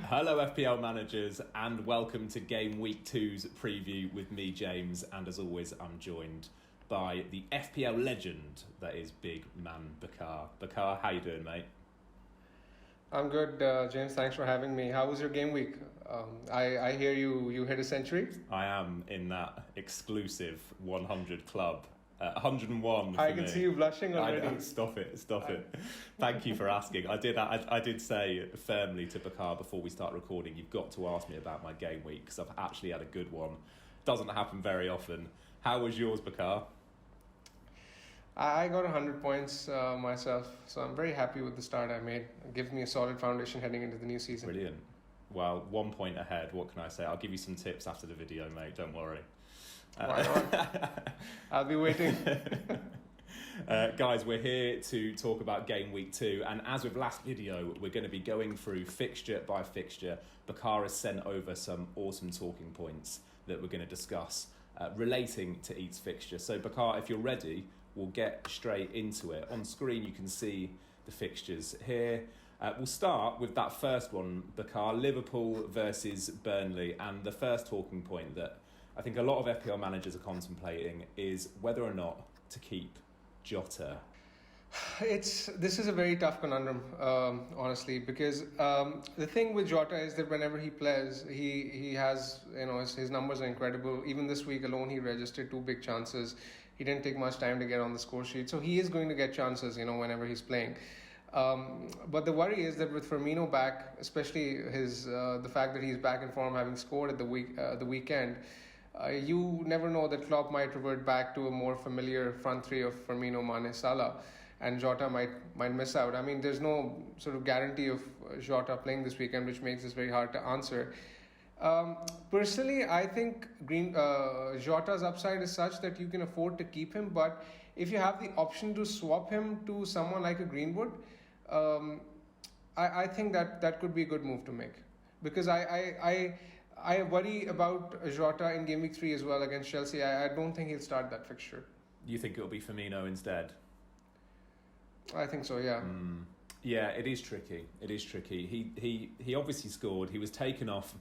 Hello FPL managers and welcome to Game Week 2's preview with me, James, and as always I'm joined by the FPL legend that is BigManBakar. Bakar, how you doing, mate? I'm good, James. Thanks for having me. How was your game week? I hear you hit a century. I am in that exclusive 100 club. 101 for I can me. see you blushing already. I know, stop it. Thank you for asking. I did say firmly to Bakar before we start recording, you've got to ask me about my game week because I've actually had a good one. Doesn't happen very often. How was yours, Bakar? I got 100 points myself, so I'm very happy with the start I made. It gives me a solid foundation heading into the new season. Brilliant. Well, 1 point ahead. What can I say? I'll give you some tips after the video, mate. Don't worry. Why not? I'll be waiting. Guys, we're here to talk about Game Week 2, and as with last video, we're going to be going through fixture by fixture. Bakar has sent over some awesome talking points that we're going to discuss relating to each fixture. So Bakar, if you're ready, we'll get straight into it. On screen you can see the fixtures here. We'll start with that first one, Bakar, Liverpool versus Burnley, and the first talking point that I think a lot of FPL managers are contemplating is whether or not to keep Jota. This is a very tough conundrum, honestly, because the thing with Jota is that whenever he plays, he has, his numbers are incredible. Even this week alone, he registered 2 big chances. He didn't take much time to get on the score sheet, so he is going to get chances, whenever he's playing. But the worry is that with Firmino back, especially the fact that he's back in form, having scored at the weekend. You never know that Klopp might revert back to a more familiar front three of Firmino, Mane, Salah, and Jota might miss out. I mean, there's no sort of guarantee of Jota playing this weekend, which makes this very hard to answer. Personally, I think Jota's upside is such that you can afford to keep him, but if you have the option to swap him to someone like a Greenwood, I think that could be a good move to make, because I worry about Jota in Game Week 3 as well against Chelsea. I don't think he'll start that fixture. You think it'll be Firmino instead? I think so, yeah. Yeah, it is tricky. He obviously scored. He was taken off,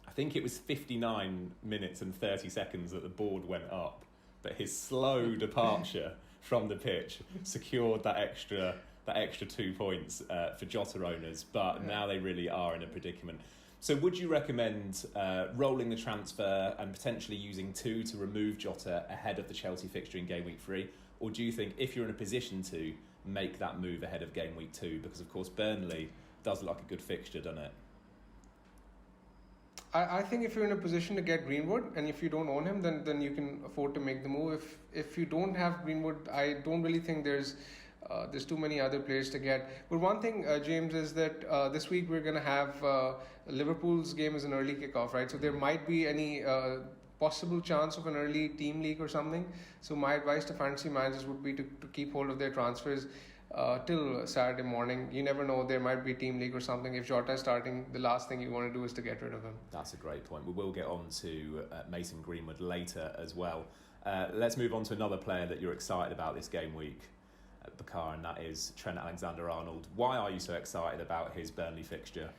I think it was 59 minutes and 30 seconds that the board went up. But his slow departure from the pitch secured that extra 2 points for Jota owners. But now they really are in a predicament. So would you recommend rolling the transfer and potentially using 2 to remove Jota ahead of the Chelsea fixture in Game Week 3? Or do you think if you're in a position to make that move ahead of Game Week 2? Because, of course, Burnley does look like a good fixture, doesn't it? I think if you're in a position to get Greenwood, and if you don't own him, then you can afford to make the move. If you don't have Greenwood, I don't really think there's too many other players to get. But one thing, James, is that this week we're going to have Liverpool's game as an early kickoff, right? So there might be any possible chance of an early team leak or something. So my advice to fantasy managers would be to keep hold of their transfers till Saturday morning. You never know, there might be team league or something. If Jota is starting, the last thing you want to do is to get rid of him. That's a great point. We will get on to Mason Greenwood later as well. Let's move on to another player that you're excited about this game week, Bakar, and that is Trent Alexander-Arnold. Why are you so excited about his Burnley fixture?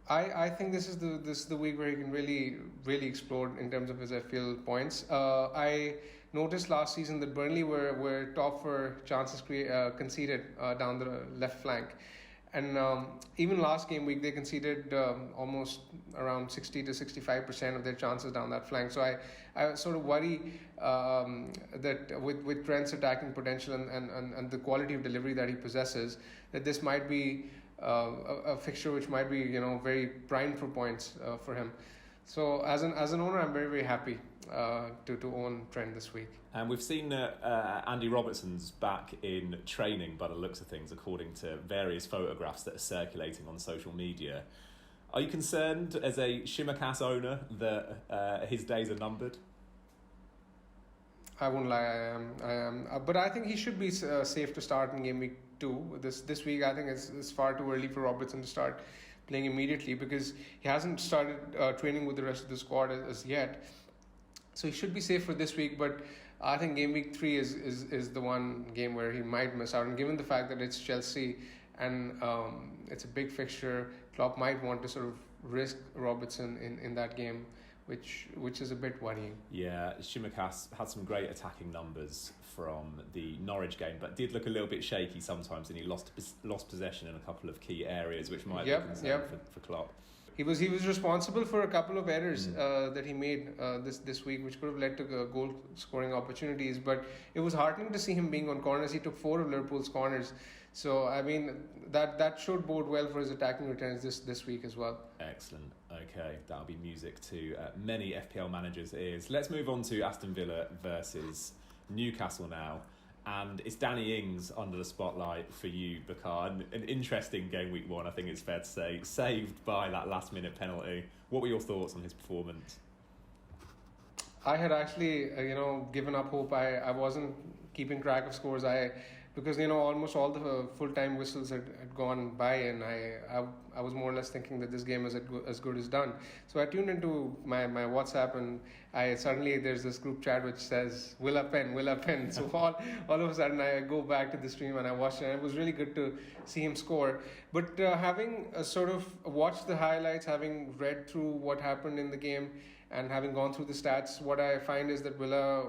I think this is the week where he can really explode in terms of his FPL points. I noticed last season that Burnley were top for chances conceded down the left flank, and even last game week they conceded almost around 60 to 65% of their chances down that flank. So I sort of worry that with Trent's attacking potential and the quality of delivery that he possesses, that this might be a fixture which might be very primed for points for him. So as an owner, I'm very happy to own Trent this week. And we've seen that Andy Robertson's back in training by the looks of things, according to various photographs that are circulating on social media. Are you concerned as a Shimaka's owner that his days are numbered? I won't lie, I am. But I think he should be safe to start in Game Week 2. This week, I think it's far too early for Robertson to start playing immediately because he hasn't started training with the rest of the squad as yet. So he should be safe for this week, but I think Game Week 3 is the one game where he might miss out. And given the fact that it's Chelsea and it's a big fixture. Klopp might want to sort of risk Robertson in that game, which is a bit worrying. Yeah, Tsimikas had some great attacking numbers from the Norwich game, but did look a little bit shaky sometimes, and he lost possession in a couple of key areas, which might be a concern for Klopp. He was responsible for a couple of errors that he made this week, which could have led to goal scoring opportunities. But it was heartening to see him being on corners. He took 4 of Liverpool's corners, so I mean that should bode well for his attacking returns this week as well. Excellent. Okay, that'll be music to many FPL managers' ears. Let's move on to Aston Villa versus Newcastle now. And it's Danny Ings under the spotlight for you, Bakar. An interesting game week 1, I think it's fair to say. Saved by that last-minute penalty. What were your thoughts on his performance? I had actually, given up hope. I wasn't keeping track of scores. Because almost all the full-time whistles had gone by, and I was more or less thinking that this game is as good as done. So I tuned into my WhatsApp, and there's this group chat which says Villa pen. So all of a sudden I go back to the stream and I watched it, and it was really good to see him score. But having sort of watched the highlights, having read through what happened in the game, and having gone through the stats, what I find is that Villa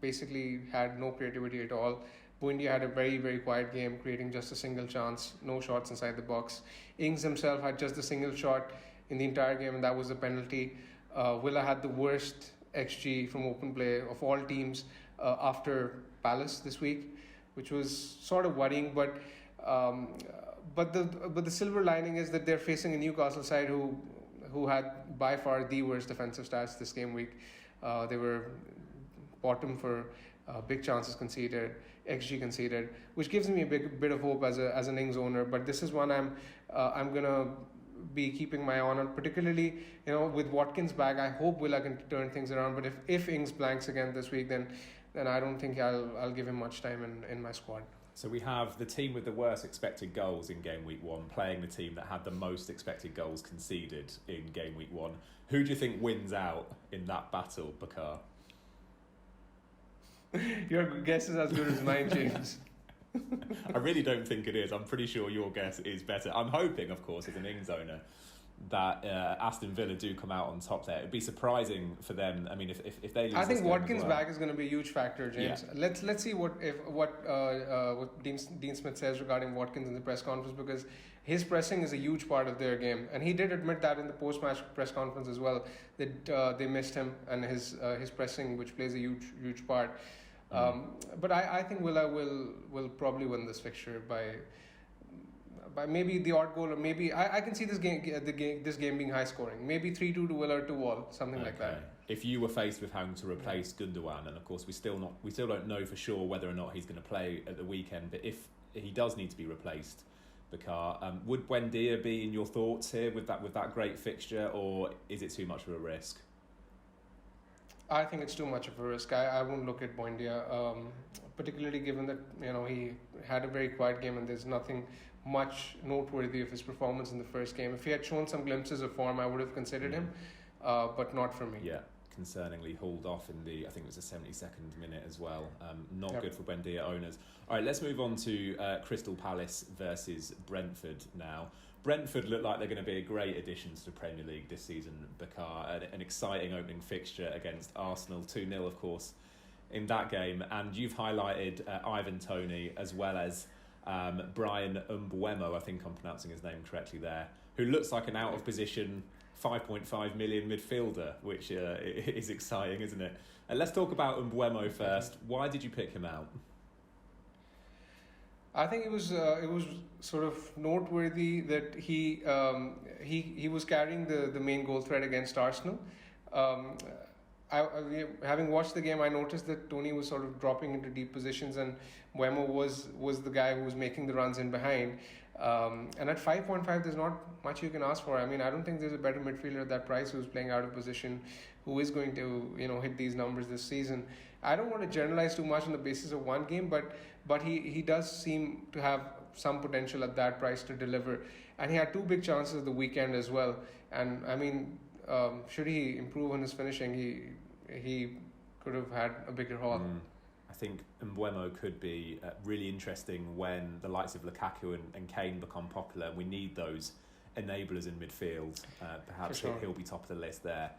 basically had no creativity at all. Buendia had a very, very quiet game, creating just a single chance, no shots inside the box. Ings himself had just a single shot in the entire game, and that was a penalty. Villa had the worst XG from open play of all teams after Palace this week, which was sort of worrying. But the silver lining is that they're facing a Newcastle side who had by far the worst defensive stats this game week. They were bottom for big chances conceded, XG conceded, which gives me a bit of hope as an Ings owner. But this is one I'm gonna be keeping my eye on, particularly with Watkins back. I hope Villa can turn things around. But if Ings blanks again this week, then I don't think I'll give him much time in my squad. So we have the team with the worst expected goals in game week 1 playing the team that had the most expected goals conceded in game week 1. Who do you think wins out in that battle, Bakar? Your guess is as good as mine, James. I really don't think it is. I'm pretty sure your guess is better. I'm hoping, of course, as an Ings owner, that Aston Villa do come out on top there. It'd be surprising for them. I mean, if they lose, I think Watkins back is going to be a huge factor, James. Yeah. Let's see what Dean Smith says regarding Watkins in the press conference, because his pressing is a huge part of their game, and he did admit that in the post-match press conference as well, that they missed him and his pressing, which plays a huge part. But I think Villa will probably win this fixture by maybe the odd goal, or maybe I can see this game being high scoring. Maybe 3-2 to Villa or 2-2, something like that. If you were faced with having to replace Gundogan, and of course we still don't know for sure whether or not he's going to play at the weekend, but if he does need to be replaced, Bakar, would Buendia be in your thoughts here with that great fixture, or is it too much of a risk? I think it's too much of a risk. I won't look at Buendia, particularly given that he had a very quiet game and there's nothing much noteworthy of his performance in the first game. If he had shown some glimpses of form, I would have considered him, but not for me. Yeah, concerningly hauled off in I think it was the 72nd minute as well. Not good for Buendia owners. All right, let's move on to Crystal Palace versus Brentford now. Brentford look like they're going to be a great addition to the Premier League this season, Bakar. An exciting opening fixture against Arsenal, 2-0 of course in that game. And you've highlighted Ivan Toney as well as Bryan Mbeumo, I think I'm pronouncing his name correctly there, who looks like an out-of-position 5.5 million midfielder, which is exciting, isn't it? Let's talk about Mbeumo first. Why did you pick him out? I think it was sort of noteworthy that he was carrying the main goal threat against Arsenal. Having watched the game, I noticed that Toney was sort of dropping into deep positions, and Mbeumo was the guy who was making the runs in behind. And at 5.5, there's not much you can ask for. I mean, I don't think there's a better midfielder at that price who's playing out of position, who is going to hit these numbers this season. I don't want to generalize too much on the basis of one game, but he does seem to have some potential at that price to deliver. And he had 2 big chances the weekend as well. And I mean, should he improve on his finishing, he could have had a bigger haul. I think Mbeumo could be really interesting when the likes of Lukaku and Kane become popular. We need those enablers in midfield. Perhaps he'll be top of the list there.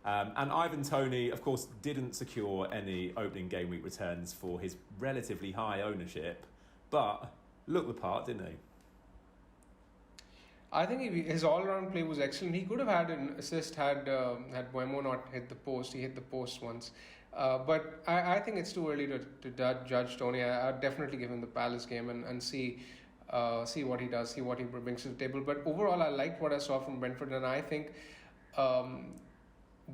And Ivan Toney, of course, didn't secure any opening game week returns for his relatively high ownership, but looked the part, didn't he? I think his all-round play was excellent. He could have had an assist had Mbeumo not hit the post. He hit the post once. But I think it's too early to judge Toney. I'd definitely give him the Palace game and see what he does, see what he brings to the table. But overall, I liked what I saw from Brentford, and I think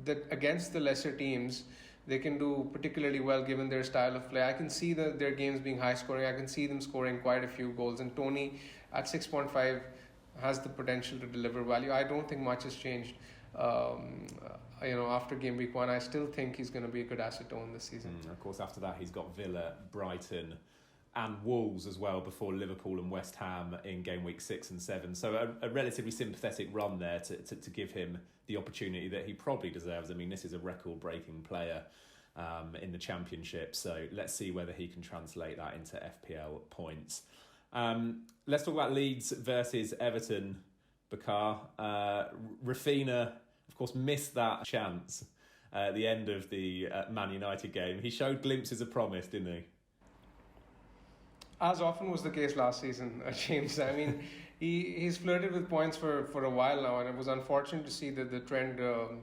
that against the lesser teams, they can do particularly well given their style of play. I can see their games being high scoring. I can see them scoring quite a few goals. And Toney at 6.5 has the potential to deliver value. I don't think much has changed. After game week 1, I still think he's going to be a good asset to own this season. Of course, after that, he's got Villa, Brighton, and Wolves as well before Liverpool and West Ham in game week 6 and 7. So a relatively sympathetic run there to give him the opportunity that he probably deserves. I mean, this is a record-breaking player in the Championship, so let's see whether he can translate that into FPL points. Let's talk about Leeds versus Everton, Bakar. Rafinha, of course, missed that chance at the end of the Man United game. He showed glimpses of promise, didn't he? As often was the case last season, James. I mean, he's flirted with points for a while now, and it was unfortunate to see the trend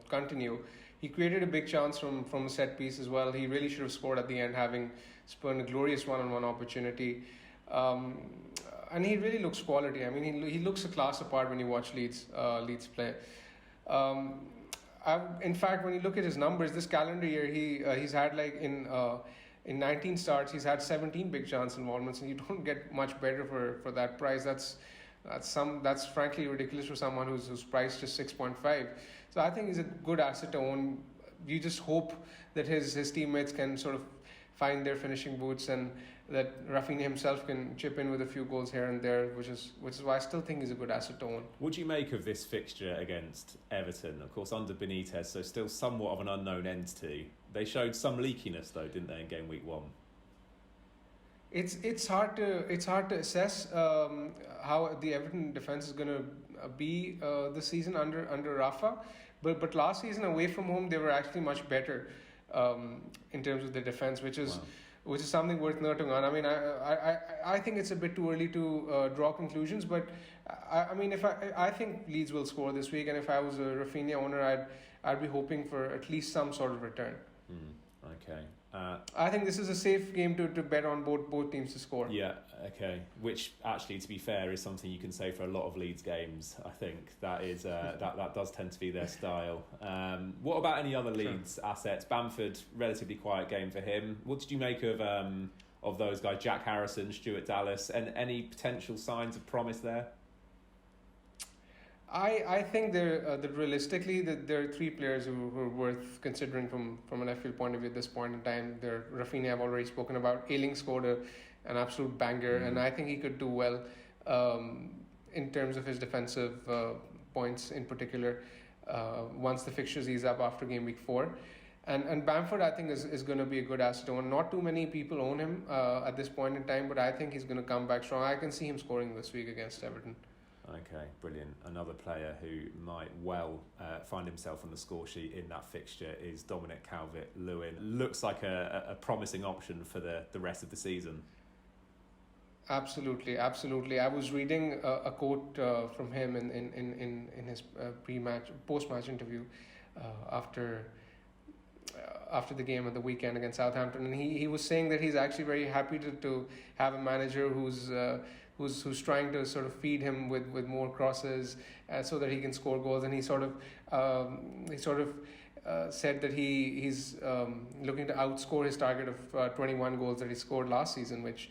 continue. He created a big chance from a set piece as well. He really should have scored at the end, having spurned a glorious one-on-one opportunity. And he really looks quality. I mean, he looks a class apart when you watch Leeds play. In fact, when you look at his numbers, this calendar year, he's had in 19 starts, he's had 17 big chance involvements, and you don't get much better for that price. That's frankly ridiculous for someone who's priced just 6.5. So I think he's a good asset to own. You just hope that his teammates can sort of find their finishing boots, and that Rafinha himself can chip in with a few goals here and there, which is why I still think he's a good asset to own. What do you make of this fixture against Everton? Of course, under Benitez, so still somewhat of an unknown entity. They showed some leakiness though, didn't they, in game week 1? It's hard to assess how the Everton defense is going to be this season under Rafa, but last season away from home they were actually much better in terms of the defense, which is something worth noting on. I mean, I think it's a bit too early to draw conclusions, but I mean, I think Leeds will score this week, and if I was a Rafinha owner, I'd be hoping for at least some sort of return. Okay. I think this is a safe game to bet on both teams to score. Yeah, okay. Which actually, to be fair, is something you can say for a lot of Leeds games. I think that is that does tend to be their style. What about any other Leeds assets? Bamford, relatively quiet game for him. What did you make of those guys? Jack Harrison, Stuart Dallas, and any potential signs of promise there? I think that realistically that there are 3 players who are worth considering from an FPL point of view at this point in time. Rafinha I've already spoken about. Ayling scored an absolute banger, and I think he could do well in terms of his defensive points in particular once the fixtures ease up after game week 4. And Bamford I think is going to be a good asset to own. Not too many people own him at this point in time, but I think he's going to come back strong. I can see him scoring this week against Everton. Okay, brilliant. Another player who might well find himself on the score sheet in that fixture is Dominick Calvit-Lewin. Looks like a promising option for the rest of the season. Absolutely. I was reading a quote from him in his post-match interview after the game at the weekend against Southampton, and he was saying that he's actually very happy to have a manager who's trying to sort of feed him with more crosses so that he can score goals. And he sort of said that he's looking to outscore his target of 21 goals that he scored last season, which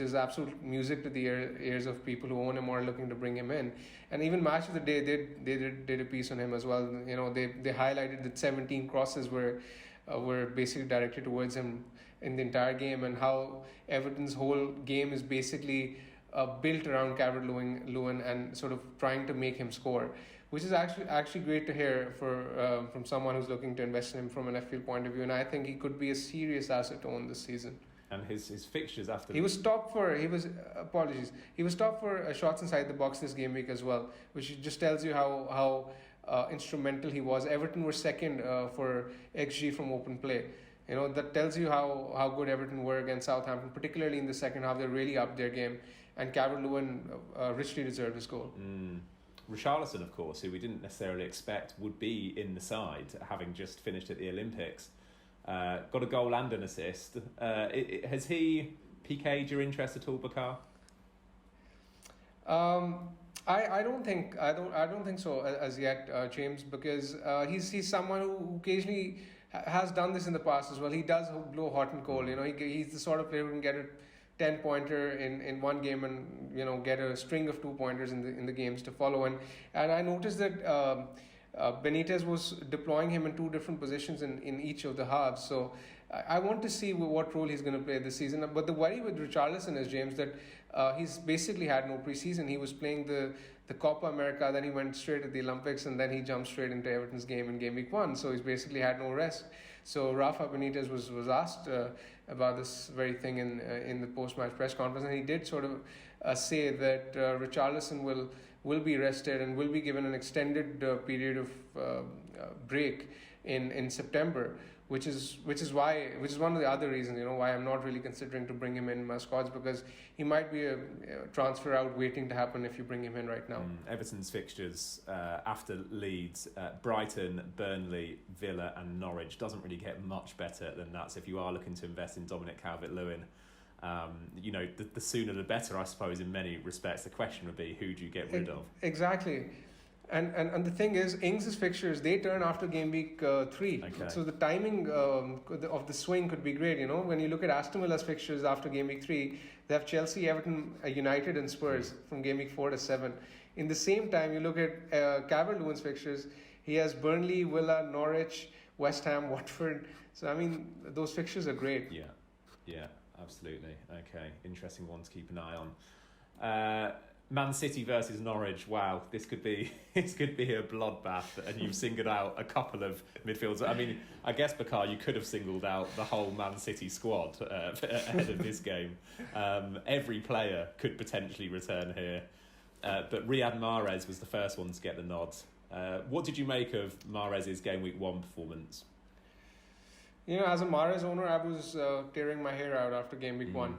is absolute music to the ears of people who own him or are looking to bring him in. And even Match of the Day they did a piece on him as well. You know, they highlighted that 17 crosses were basically directed towards him in the entire game, and how Everton's whole game is basically built around Calvert-Lewin and sort of trying to make him score, which is actually great to hear from someone who's looking to invest in him from an FPL point of view. And I think he could be a serious asset to own this season. And his fixtures after... He was stopped for shots inside the box this game week as well, which just tells you how instrumental he was. Everton were second for XG from open play. That tells you how good Everton were against Southampton, particularly in the second half. They really upped their game, and Calvit-Lewin richly deserved his goal. Richarlison, of course, who we didn't necessarily expect would be in the side, having just finished at the Olympics, got a goal and an assist. Has he piqued your interest at all, Bakar? I don't think so as yet, James, because he's someone who occasionally has done this in the past as well. He does blow hot and cold. He's the sort of player who can get a 10-pointer in one game and get a string of 2-pointers in the games to follow. And I noticed that Benitez was deploying him in two different positions in each of the halves. So I want to see what role he's going to play this season. But the worry with Richarlison is, James, that he's basically had no preseason. He was playing the Copa America, then he went straight to the Olympics, and then he jumped straight into Everton's game in Game Week 1. So he's basically had no rest. So Rafa Benitez was asked about this very thing in the post-match press conference, and he did sort of say that Richarlison will be rested and will be given an extended period of break in September, which is one of the other reasons why I'm not really considering to bring him in my squads, because he might be a transfer out waiting to happen if you bring him in right now. Everton's fixtures after Leeds, Brighton, Burnley, Villa and Norwich doesn't really get much better than that. So if you are looking to invest in Dominick Calvit-Lewin, the sooner the better, I suppose, in many respects. The question would be, who do you get rid of? Exactly. And the thing is, Ings' fixtures, they turn after game week 3. Okay. So the timing of the swing could be great. When you look at Aston Villa's fixtures after game week 3, they have Chelsea, Everton, United and Spurs from game week 4 to 7. In the same time, you look at Calvert-Lewin's fixtures, he has Burnley, Villa, Norwich, West Ham, Watford. So, those fixtures are great. Yeah, absolutely. Okay, interesting one to keep an eye on. Man City versus Norwich. Wow, this could be a bloodbath, and you've singled out a couple of midfielders. I guess, Bakar, you could have singled out the whole Man City squad ahead of this game. Every player could potentially return here, but Riyad Mahrez was the first one to get the nod. What did you make of Mahrez's game week 1 performance? As a Mahrez owner, I was tearing my hair out after game week 1.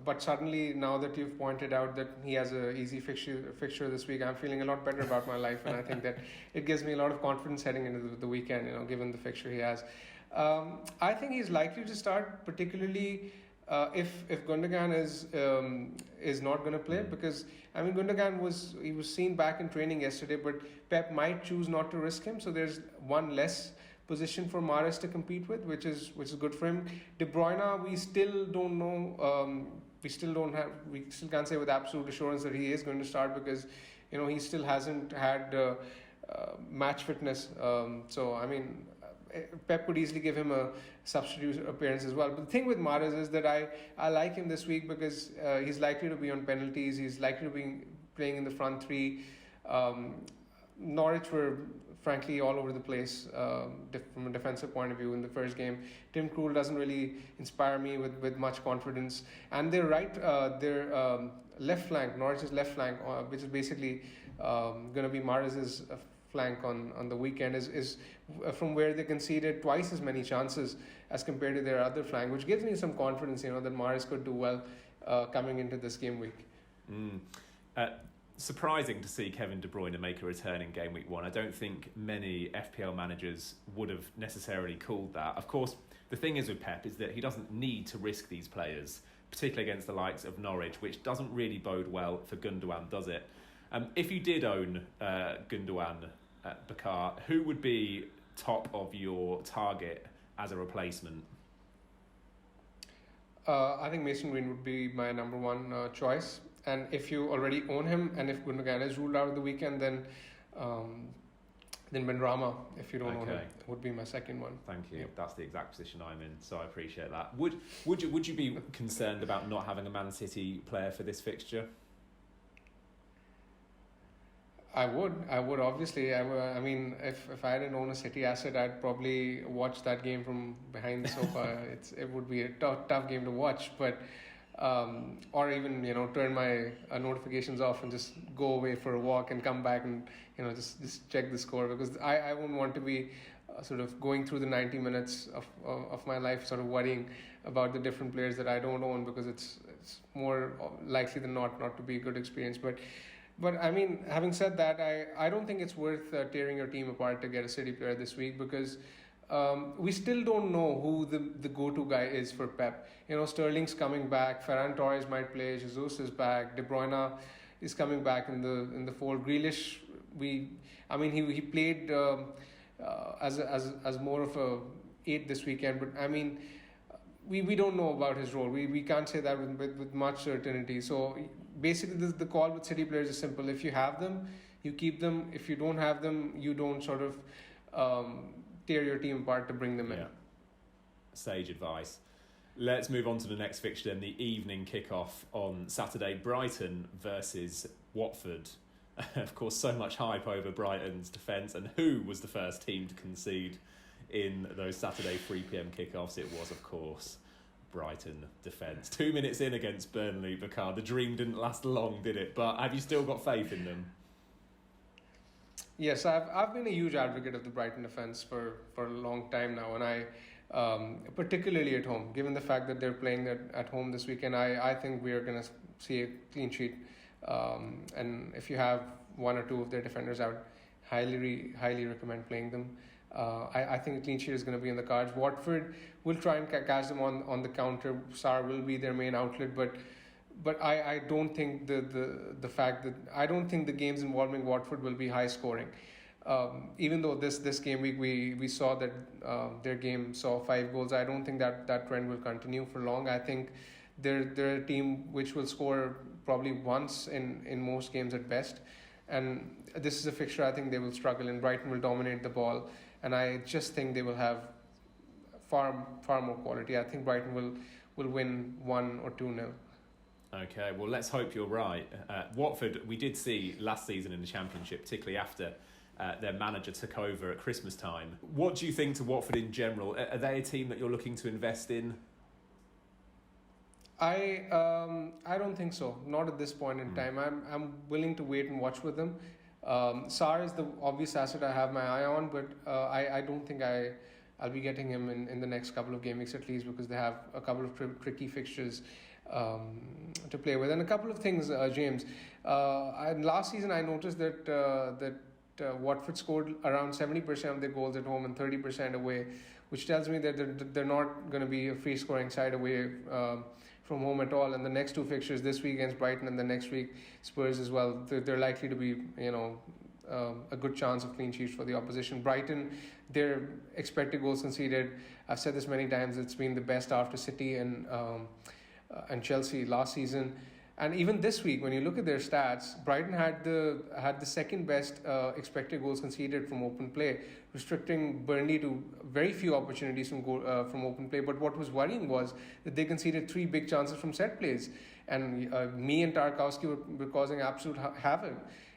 But suddenly, now that you've pointed out that he has an easy fixture this week, I'm feeling a lot better about my life, and I think that it gives me a lot of confidence heading into the weekend, given the fixture he has. I think he's likely to start, particularly if Gundogan is not going to play, because Gundogan was seen back in training yesterday, but Pep might choose not to risk him, so there's one less position for Mahrez to compete with, which is good for him. De Bruyne, we still don't know. We still can't say with absolute assurance that he is going to start, because he still hasn't had match fitness. Pep could easily give him a substitute appearance as well. But the thing with Mahrez is that I like him this week because he's likely to be on penalties. He's likely to be playing in the front three. Norwich were frankly all over the place from a defensive point of view in the first game. Tim Krul doesn't really inspire me with much confidence. And their left flank, Norwich's left flank, which is basically going to be Mahrez's flank on the weekend, is from where they conceded twice as many chances as compared to their other flank, which gives me some confidence, that Mahrez could do well coming into this game week. Surprising to see Kevin De Bruyne make a return in game week 1. I don't think many FPL managers would have necessarily called that. Of course, the thing is with Pep is that he doesn't need to risk these players, particularly against the likes of Norwich, which doesn't really bode well for Gundogan, does it? If you did own Gundogan, Bakar, who would be top of your target as a replacement? I think Mason Green would be my number one choice. And if you already own him, and if Gundogan is ruled out of the weekend, then Benrahma, if you don't own him, would be my second one. Thank you. Yep. That's the exact position I'm in, so I appreciate that. Would you be concerned about not having a Man City player for this fixture? I would obviously. I mean, if I didn't own a City asset, I'd probably watch that game from behind the sofa. It would be a tough game to watch, but or even turn my notifications off and just go away for a walk and come back and just check the score, because I wouldn't want to be sort of going through the 90 minutes of my life sort of worrying about the different players that I don't own, because it's more likely than not to be a good experience. But I mean, having said that, I don't think it's worth tearing your team apart to get a City player this week, because we still don't know who the go-to guy is for Pep. Sterling's coming back, Ferran Torres might play, Jesus is back, De Bruyne is coming back in the fold. Grealish, he played as more of a 8 this weekend, but I mean, we don't know about his role. We can't say that with much certainty. So basically, the call with City players is simple. If you have them, you keep them. If you don't have them, you don't sort of tear your team apart to bring them in. Sage advice. Let's move on to the next fixture then, the evening kickoff on Saturday. Brighton versus Watford. Of course, so much hype over Brighton's defence, and who was the first team to concede in those Saturday 3pm kickoffs? It was, of course, Brighton defence. 2 minutes in against Burnley, Bakar. The dream didn't last long, did it? But have you still got faith in them? Yes, I've been a huge advocate of the Brighton defence for a long time now, and I particularly at home, given the fact that they're playing at home this weekend, I think we are going to see a clean sheet. And if you have one or two of their defenders, I would highly recommend playing them. I think a clean sheet is going to be in the cards. Watford will try and catch them on the counter. Sarr will be their main outlet, but I don't think the fact that I don't think the games involving Watford will be high scoring. Even though this game week we saw that their game saw 5 goals, I don't think that trend will continue for long. I think they're a team which will score probably once in most games at best, and this is a fixture I think they will struggle, and Brighton will dominate the ball, and I just think they will have far more quality. I think Brighton will win 1 or 2-0. Okay, well, let's hope you're right. Watford, we did see last season in the Championship, particularly after their manager took over at Christmas time. What do you think to Watford in general? Are they a team that you're looking to invest in? I don't think so. Not at this point in time. I'm willing to wait and watch with them. Sarr is the obvious asset I have my eye on, but I don't think I'll be getting him in the next couple of game weeks at least, because they have a couple of tricky fixtures to play with. And a couple of things, James. Last season I noticed that Watford scored around 70% of their goals at home and 30% away, which tells me that they're not going to be a free scoring side away from home at all. And the next 2 fixtures, this week against Brighton and the next week Spurs as well, they're likely to be a good chance of clean sheets for the opposition. Brighton, their expected goals conceded, I've said this many times, it's been the best after City and Chelsea last season. And even this week, when you look at their stats, Brighton had the second best expected goals conceded from open play, restricting Burnley to very few opportunities from open play. But what was worrying was that they conceded 3 big chances from set plays, and me and Tarkowski were causing absolute havoc.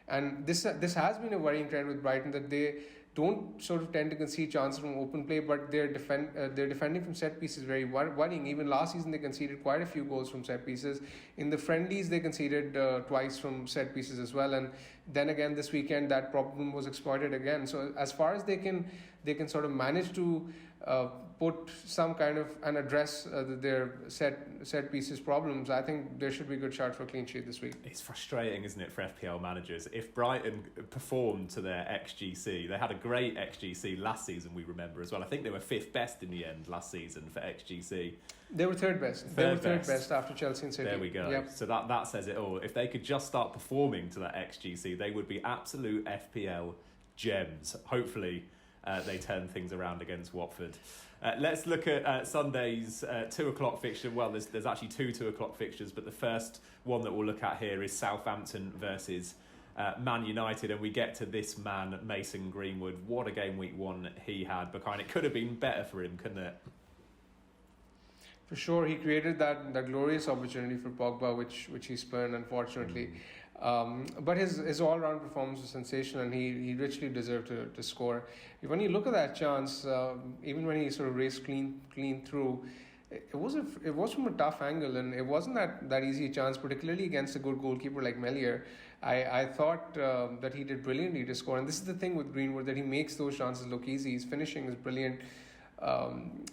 And this has been a worrying trend with Brighton, that they don't sort of tend to concede chances from open play, but their defending from set pieces is very worrying. Even last season they conceded quite a few goals from set pieces. In the friendlies they conceded twice from set pieces as well, and then again this weekend that problem was exploited again. So as far as they can sort of manage to put some kind of and address their set pieces problems, I think there should be a good shot for a clean sheet this week. It's frustrating, isn't it, for FPL managers? If Brighton performed to their XGC, they had a great XGC last season, we remember as well. I think they were 5th best in the end last season for XGC. They were third best. Third best after Chelsea and City. There we go. Yep. So that says it all. If they could just start performing to that XGC, they would be absolute FPL gems. Hopefully they turn things around against Watford. Let's look at Sunday's 2 o'clock fixture. Well, there's actually 2 o'clock fixtures, but the first one that we'll look at here is Southampton versus Man United, and we get to this man, Mason Greenwood. What a game week 1 he had, Bakar. It could have been better for him, couldn't it? For sure, he created that glorious opportunity for Pogba, which he spurned, unfortunately. But his all-round performance was sensational, and he richly deserved to score. When you look at that chance, even when he sort of raced clean through, it was from a tough angle, and it wasn't that easy a chance, particularly against a good goalkeeper like Melier. I thought that he did brilliantly to score, and this is the thing with Greenwood, that he makes those chances look easy. His finishing is brilliant.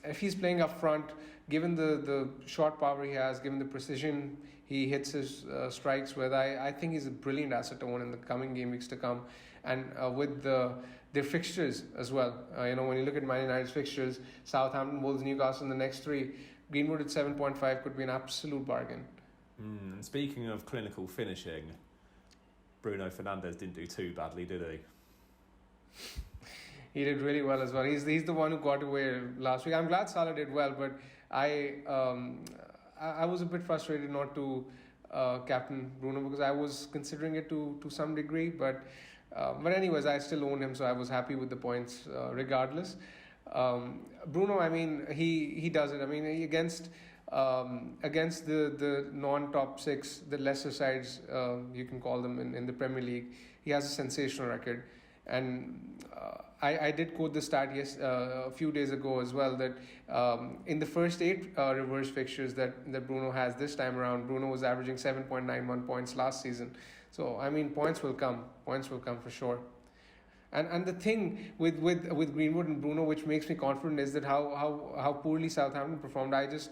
If he's playing up front, given the short power he has, given the precision he hits his strikes with, I think he's a brilliant asset to own in the coming game weeks to come. And with their fixtures as well. When you look at Man United's fixtures, Southampton, Wolves, Newcastle in the next three, Greenwood at 7.5 could be an absolute bargain. And speaking of clinical finishing, Bruno Fernandez didn't do too badly, did he? He did really well as well. He's the one who got away last week. I'm glad Salah did well, but I was a bit frustrated not to captain Bruno, because I was considering it to some degree. But anyways, I still owned him, so I was happy with the points regardless. Bruno, I mean, he does it. I mean, against the non-top six, the lesser sides, you can call them in the Premier League, he has a sensational record. And I did quote the stat a few days ago as well, that in the first 8 reverse fixtures that Bruno has this time around, Bruno was averaging 7.91 points last season. So I mean, points will come for sure. And the thing with Greenwood and Bruno, which makes me confident, is that how poorly Southampton performed. I just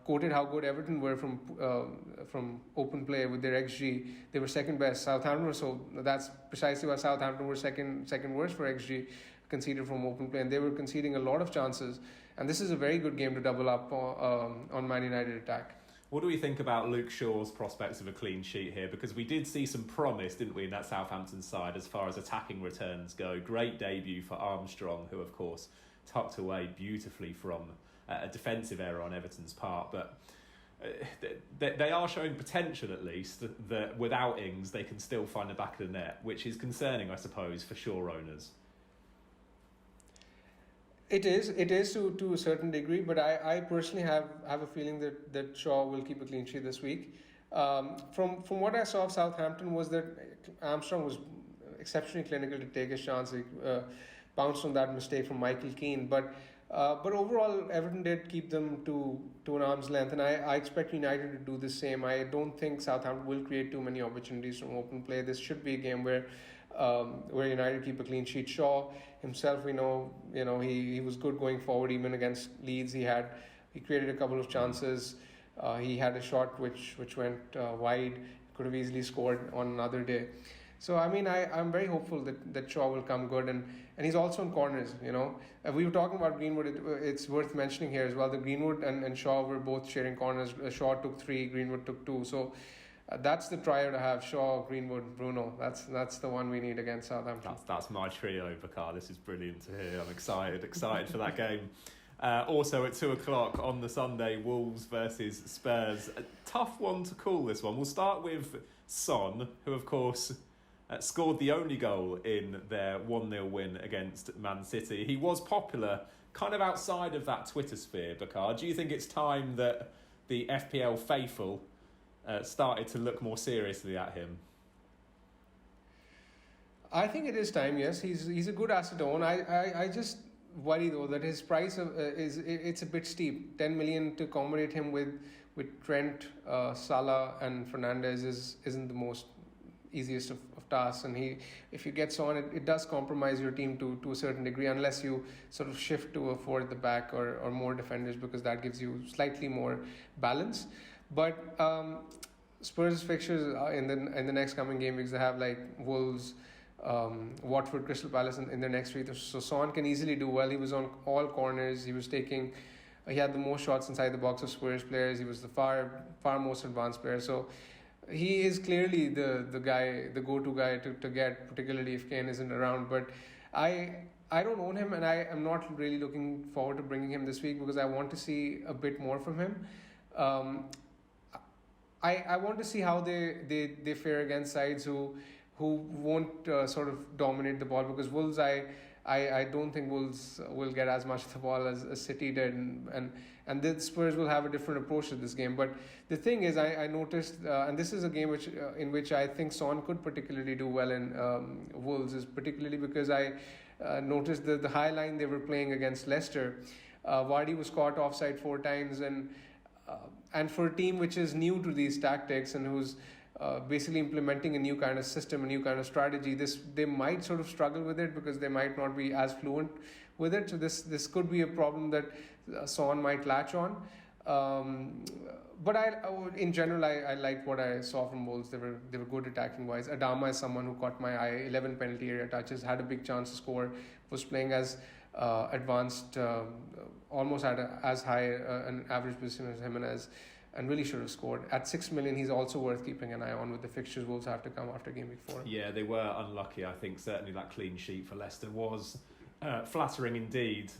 quoted how good Everton were from open play with their XG. They were second best. Southampton were, so that's precisely why Southampton were second worst for XG conceded from open play, and they were conceding a lot of chances. And this is a very good game to double up on Man United attack. What do we think about Luke Shaw's prospects of a clean sheet here? Because we did see some promise, didn't we, in that Southampton side as far as attacking returns go. Great debut for Armstrong, who of course tucked away beautifully from a defensive error on Everton's part. But they are showing potential, at least, that without Ings they can still find the back of the net, which is concerning, I suppose, for Shaw owners. It is to a certain degree, but I personally have a feeling that Shaw will keep a clean sheet this week. From what I saw of Southampton was that Armstrong was exceptionally clinical to take his chance. He bounced on that mistake from Michael Keane, but overall Everton did keep them to an arm's length, and I expect United to do the same. I don't think Southampton will create too many opportunities from open play. This should be a game where United keep a clean sheet. Shaw himself, we know, he was good going forward, even against Leeds. He created a couple of chances. He had a shot which went wide. Could have easily scored on another day. So I mean, I'm very hopeful that Shaw will come good, and he's also in corners. We were talking about Greenwood. It's worth mentioning here as well. The Greenwood and Shaw were both sharing corners. Shaw took 3, Greenwood took 2. So that's the trio to have: Shaw, Greenwood, Bruno. That's the one we need against Southampton. That's my trio, Bakar. This is brilliant to hear. I'm excited for that game. Also at 2:00 on the Sunday, Wolves versus Spurs. A tough one to call, this one. We'll start with Son, who of course scored the only goal in their 1-0 win against Man City. He was popular kind of outside of that Twitter sphere, Bakar. Do you think it's time that the FPL faithful started to look more seriously at him? I think it is time, yes. He's a good asset to own. I just worry though that his price it's a bit steep. 10 million to accommodate him with Trent, Salah and Fernandez isn't the most easiest of tasks, and if he gets on, it does compromise your team to a certain degree, unless you sort of shift to a 4 at the back or more defenders, because that gives you slightly more balance. But Spurs fixtures in the next coming game weeks, they have like Wolves, Watford, Crystal Palace in their next 3. So Son can easily do well. He was on all corners. He had the most shots inside the box of Spurs players. He was the far most advanced player. So he is clearly the guy, the go-to guy to get, particularly if Kane isn't around. But I don't own him, and I am not really looking forward to bringing him this week, because I want to see a bit more from him. I want to see how they fare against sides who won't sort of dominate the ball, because Wolves, I I don't think Wolves will get as much of the ball as City did, and the Spurs will have a different approach to this game. But the thing is, I noticed, and this is a game in which I think Son could particularly do well in Wolves, is particularly because I noticed the high line they were playing against Leicester. Vardy was caught offside 4 times, and for a team which is new to these tactics and who's basically implementing a new kind of system, a new kind of strategy, they might sort of struggle with it because they might not be as fluent with it. So this could be a problem that Son might latch on. But in general, I liked what I saw from Wolves. They were good attacking wise. Adama is someone who caught my eye. 11 penalty area touches, had a big chance to score. Was playing as advanced, almost at as high an average position as Jimenez, and really should have scored. At 6 million, he's also worth keeping an eye on with the fixtures Wolves have to come after game week 4. Yeah, they were unlucky. I think certainly that clean sheet for Leicester was flattering indeed.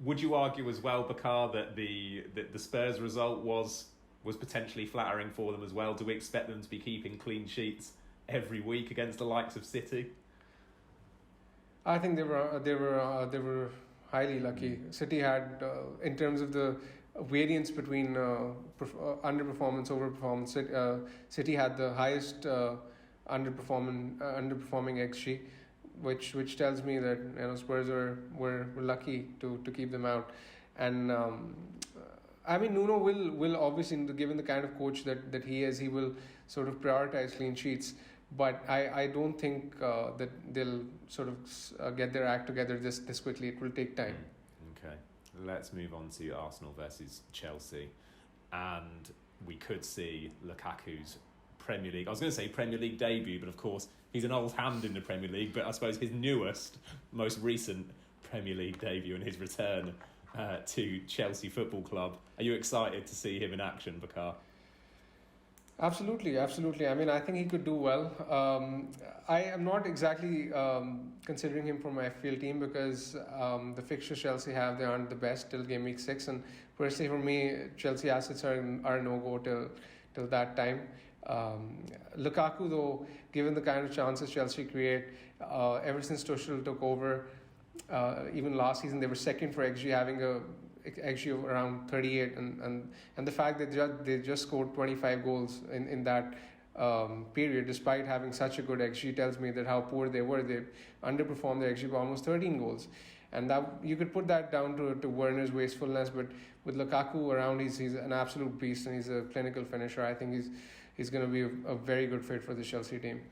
Would you argue as well, Bakar, that the Spurs result was potentially flattering for them as well? Do we expect them to be keeping clean sheets every week against the likes of City? I think they were highly lucky. City had, in terms of the variance between underperformance, overperformance, City had the highest underperforming XG, which tells me that Spurs were lucky to keep them out. And I mean, Nuno will obviously, given the kind of coach that he is, he will sort of prioritize clean sheets. But I don't think that they'll sort of get their act together this quickly. It will take time. Okay, let's move on to Arsenal versus Chelsea, and we could see Lukaku's Premier League. I was going to say Premier League debut, but of course he's an old hand in the Premier League. But I suppose his most recent Premier League debut and his return to Chelsea Football Club. Are you excited to see him in action, Bakar? Absolutely. I mean, I think he could do well. I am not exactly considering him for my FPL team because the fixtures Chelsea have, they aren't the best till game week 6. And personally for me, Chelsea assets are no-go till that time. Lukaku, though, given the kind of chances Chelsea create, ever since Tuchel took over, even last season, they were second for XG, having a XG of around 38, and the fact that they just scored 25 goals in that period, despite having such a good XG, tells me that how poor they were. They underperformed their XG by almost 13 goals, and that you could put that down to Werner's wastefulness. But with Lukaku around, he's an absolute beast and he's a clinical finisher. I think he's going to be a very good fit for the Chelsea team.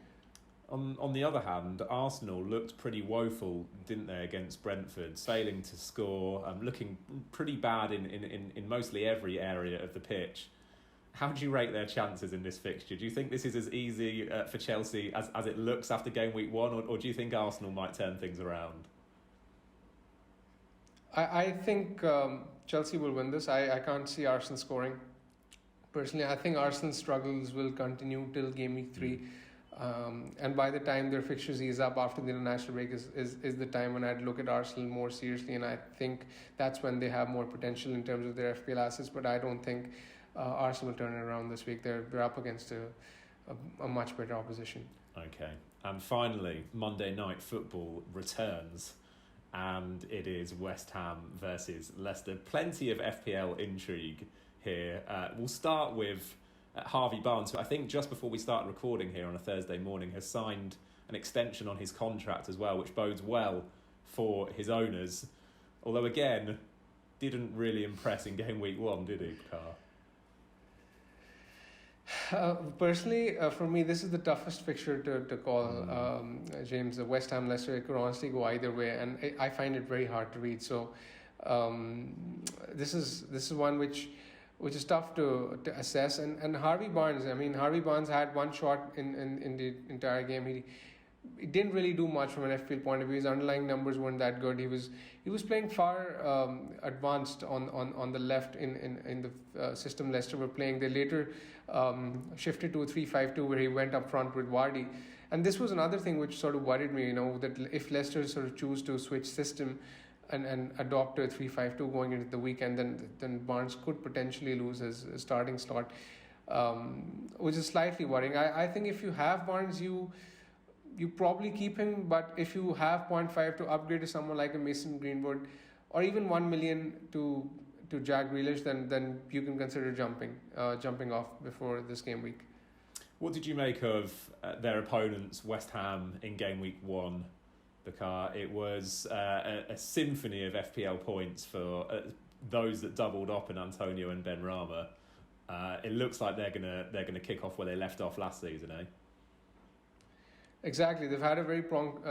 On the other hand, Arsenal looked pretty woeful, didn't they, against Brentford, failing to score, looking pretty bad in mostly every area of the pitch. How do you rate their chances in this fixture? Do you think this is as easy for Chelsea as it looks after game week 1, or do you think Arsenal might turn things around? I think Chelsea will win this. I can't see Arsenal scoring. Personally, I think Arsenal's struggles will continue till game week 3. And by the time their fixtures ease up after the international break is the time when I'd look at Arsenal more seriously, and I think that's when they have more potential in terms of their FPL assets. But I don't think Arsenal will turn it around this week. They're up against a much better opposition. Okay, and finally, Monday Night Football returns, and it is West Ham versus Leicester. Plenty of FPL intrigue here. We'll start with Harvey Barnes, who I think just before we start recording here on a Thursday morning has signed an extension on his contract as well, which bodes well for his owners. Although again, didn't really impress in game week 1, did he, Bakar? Personally, for me, this is the toughest fixture to call, James. West Ham Leicester, it could honestly go either way, and I find it very hard to read. So this is one which is tough to assess. And Harvey Barnes, Harvey Barnes had one shot in the entire game. He didn't really do much from an FPL point of view. His underlying numbers weren't that good. He was playing far advanced on the left in the system Leicester were playing. They later shifted to a 3-5-2 where he went up front with Vardy. And this was another thing which sort of worried me, that if Leicester sort of choose to switch system and adopt a 3-5-2 going into the weekend, then Barnes could potentially lose his starting slot, which is slightly worrying. I think if you have Barnes, you you probably keep him, but if you have 0.5 to upgrade to someone like a Mason Greenwood, or even 1 million to Jack Grealish, then you can consider jumping off before this game week. What did you make of their opponents, West Ham, in game week 1, Bakar? It was a symphony of FPL points for those that doubled up in Antonio and Benrahma. It looks like they're gonna kick off where they left off last season, eh? Exactly, they've had a very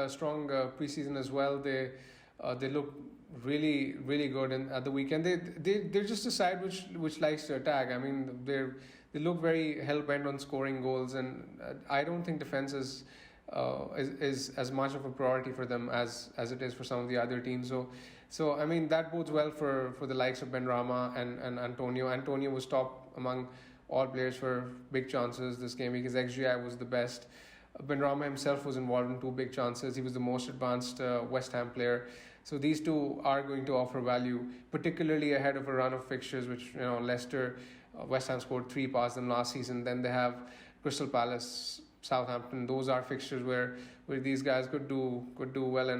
strong preseason as well. They look really good at the weekend. They're just a side which likes to attack. I mean, they look very hell bent on scoring goals, and I don't think defense is as much of a priority for them as it is for some of the other teams. So I mean, that bodes well for the likes of Benrahma and Antonio. Antonio was top among all players for big chances this game because XGI was the best. Benrahma himself was involved in 2 big chances. He was the most advanced West Ham player. So these two are going to offer value, particularly ahead of a run of fixtures, which Leicester, West Ham scored 3 past them last season. Then they have Crystal Palace, Southampton. Those are fixtures where these guys could do well. And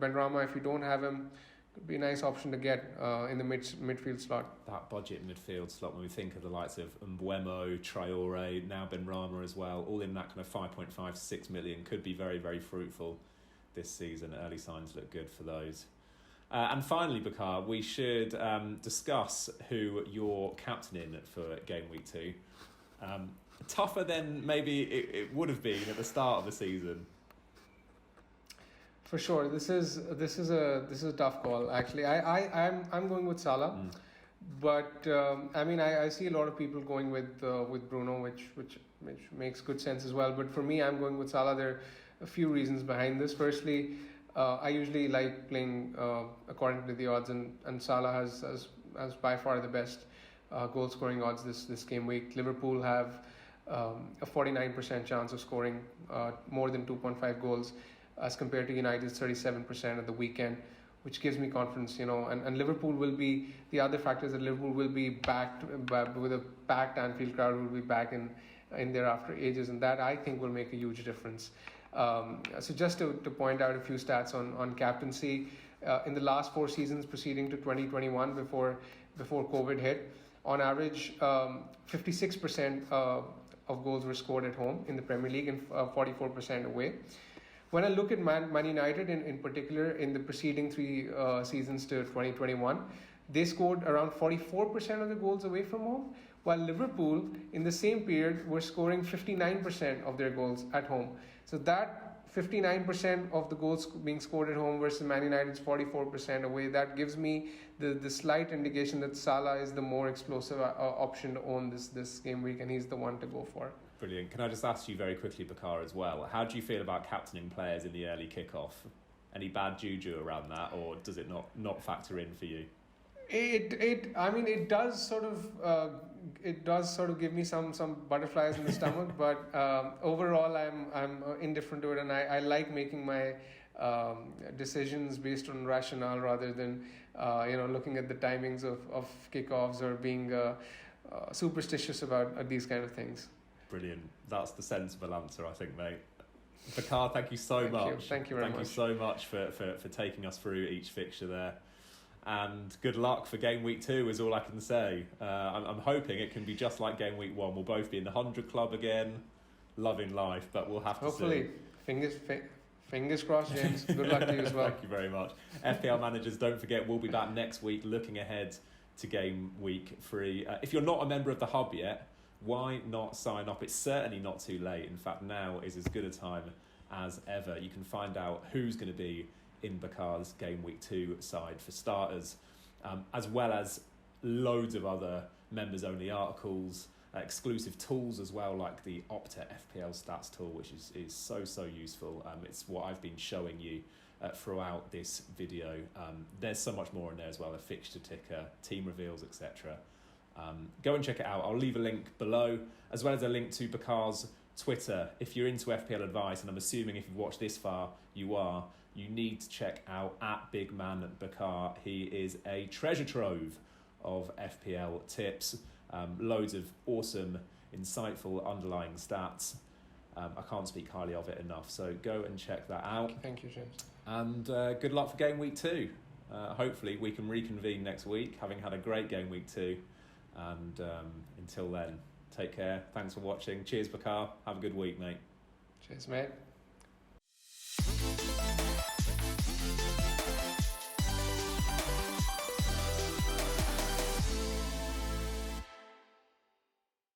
Benrahma, if you don't have him, could be a nice option to get in the midfield slot. That budget midfield slot, when we think of the likes of Mbeumo, Traore, now Benrahma as well, all in that kind of 5.5 to 6 million, could be very, very fruitful this season. Early signs look good for those. And finally, Bakar, we should discuss who you're captaining for game week 2. Tougher than maybe it would have been at the start of the season. For sure, this is a tough call. Actually, I'm going with Salah, but I mean I see a lot of people going with Bruno, which makes good sense as well. But for me, I'm going with Salah. There are a few reasons behind this. Firstly, I usually like playing according to the odds, and Salah has by far the best goal scoring odds this game week. Liverpool have a 49% chance of scoring more than 2.5 goals. As compared to United's 37% at the weekend, which gives me confidence, and Liverpool will be, the other factors that Liverpool will be backed with a packed Anfield crowd, will be back in there after ages, and that I think will make a huge difference. So just to point out a few stats on captaincy, in the last 4 seasons preceding to 2021, before COVID hit, on average, 56% of goals were scored at home in the Premier League and 44% away. When I look at Man United in particular, in the preceding 3 seasons to 2021, they scored around 44% of the goals away from home, while Liverpool in the same period were scoring 59% of their goals at home. So that 59% of the goals being scored at home versus Man United's 44% away, that gives me the slight indication that Salah is the more explosive option to own this game week, and he's the one to go for. Brilliant. Can I just ask you very quickly, Bakar, as well, how do you feel about captaining players in the early kickoff? Any bad juju around that, or does it not factor in for you? It does sort of give me some butterflies in the stomach, but overall I'm indifferent to it, and I like making my decisions based on rationale rather than looking at the timings of kickoffs or being superstitious about these kind of things. Brilliant. That's the sensible answer, I think, mate. Bakar, thank you so much. Thank you very much. Thank you so much for taking us through each fixture there. And good luck for game week 2 is all I can say. I'm hoping it can be just like game week 1. We'll both be in the 100 club again, loving life, but we'll have to see. Hopefully. Fingers crossed, James. Good luck to you as well. Thank you very much. FPL managers, don't forget, we'll be back next week looking ahead to game week 3. If you're not a member of the Hub yet, why not sign up? It's certainly not too late. In fact, now is as good a time as ever. You can find out who's going to be in Bakar's game week 2 side for starters, as well as loads of other members only articles, exclusive tools as well, like the Opta FPL stats tool, which is so useful. It's what I've been showing you throughout this video. There's so much more in there as well, a fixture ticker, team reveals, etc. Go and check it out. I'll leave a link below, as well as a link to Bakar's Twitter. If you're into FPL advice, and I'm assuming if you've watched this far, you need to check out @BigManBakar. He is a treasure trove of FPL tips, loads of awesome, insightful underlying stats. I can't speak highly of it enough. So go and check that out. Thank you, James. And good luck for Game Week 2. Hopefully we can reconvene next week, having had a great Game Week 2. And until then, take care. Thanks for watching. Cheers, Bakar. Have a good week, mate. Cheers, mate.